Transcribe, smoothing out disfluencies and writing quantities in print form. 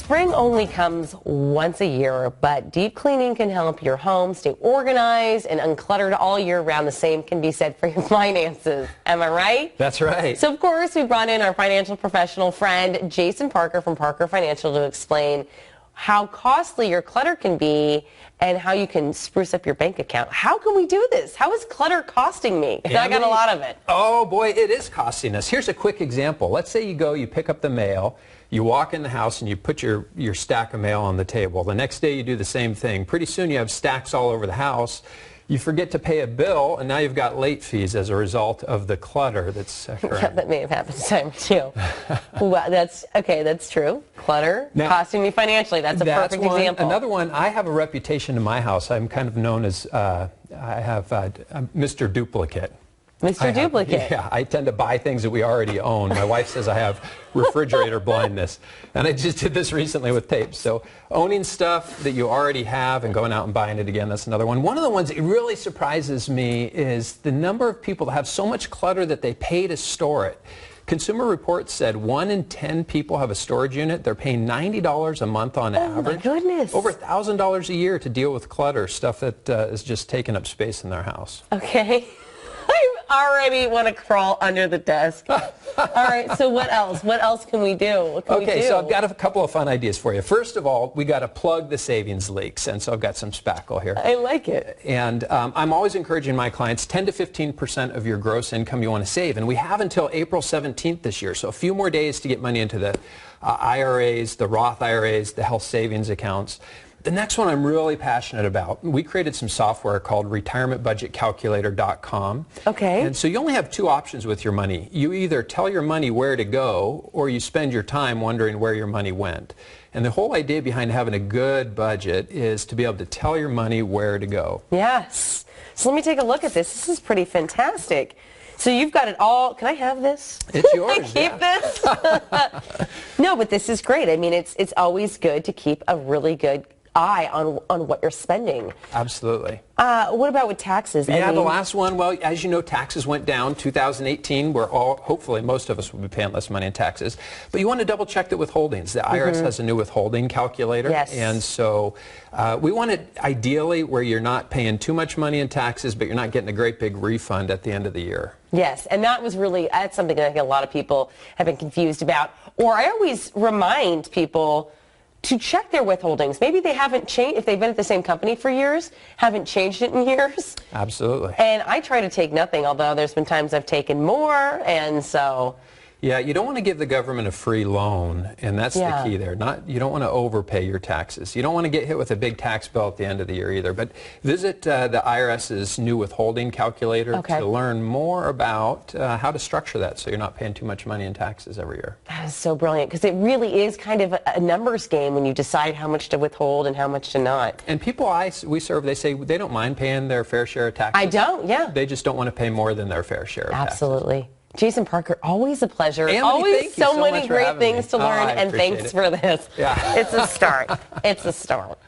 Spring only comes once a year, but deep cleaning can help your home stay organized and uncluttered all year round. The same can be said for your finances. Am I right? That's right. So, of course, we brought in our financial professional friend, Jason Parker from Parker Financial, to explain how costly your clutter can be and how you can spruce up your bank account. How can we do this? How is clutter costing me? I got a lot of it. Oh, boy, it is costing us. Here's a quick example. Let's say you pick up the mail, you walk in the house, and you put your stack of mail on the table. The next day, you do the same thing. Pretty soon, you have stacks all over the house. You forget to pay a bill, and now you've got late fees as a result of the clutter that's occurring. Yeah, that may have happened time too. Well, that's true. Clutter costing me financially. That's a perfect example. Another one, I have a reputation in my house. I'm kind of known as, I'm Mr. Duplicate. Mr. Duplicate. Yeah, I tend to buy things that we already own. My wife says I have refrigerator blindness. And I just did this recently with tapes. So owning stuff that you already have and going out and buying it again, that's another one. One of the ones that really surprises me is the number of people that have so much clutter that they pay to store it. Consumer Reports said 1 in 10 people have a storage unit. They're paying $90 a month on average. Oh, my goodness. Over $1,000 a year to deal with clutter, stuff that is just taking up space in their house. Okay. I already want to crawl under the desk. All right, so what else? What else can we do? What can we do? So I've got a couple of fun ideas for you. First of all, we got to plug the savings leaks, and so I've got some spackle here. I like it. And I'm always encouraging my clients, 10 to 15% of your gross income you want to save, and we have until April 17th this year, so a few more days to get money into the IRAs, the Roth IRAs, the health savings accounts. The next one I'm really passionate about. We created some software called retirementbudgetcalculator.com. Okay. And so you only have two options with your money. You either tell your money where to go, or you spend your time wondering where your money went. And the whole idea behind having a good budget is to be able to tell your money where to go. Yes. So let me take a look at this. This is pretty fantastic. So you've got it all. Can I have this? It's yours. Keep this? No, but this is great. I mean, it's always good to keep a really good eye on what you're spending. Absolutely. What about with taxes? Yeah, the last one, well, as you know, taxes went down 2018. Hopefully most of us will be paying less money in taxes. But you want to double check the withholdings. The IRS has a new withholding calculator. Yes. And so we want it ideally where you're not paying too much money in taxes, but you're not getting a great big refund at the end of the year. Yes, and that's something that I think a lot of people have been confused about. Or I always remind people to check their withholdings. Maybe they haven't changed, if they've been at the same company for years, haven't changed it in years. Absolutely. And I try to take nothing, although there's been times I've taken more, and so... Yeah, you don't want to give the government a free loan, and that's the key there. You don't want to overpay your taxes. You don't want to get hit with a big tax bill at the end of the year either. But visit the IRS's new withholding calculator to learn more about how to structure that so you're not paying too much money in taxes every year. That is so brilliant, because it really is kind of a numbers game when you decide how much to withhold and how much to not. And people we serve, they say they don't mind paying their fair share of taxes. I don't, yeah. They just don't want to pay more than their fair share of taxes. Absolutely. Jason Parker, always a pleasure. Anthony, always so many great things to learn, and appreciate thanks for this. Yeah. It's a start. It's a start.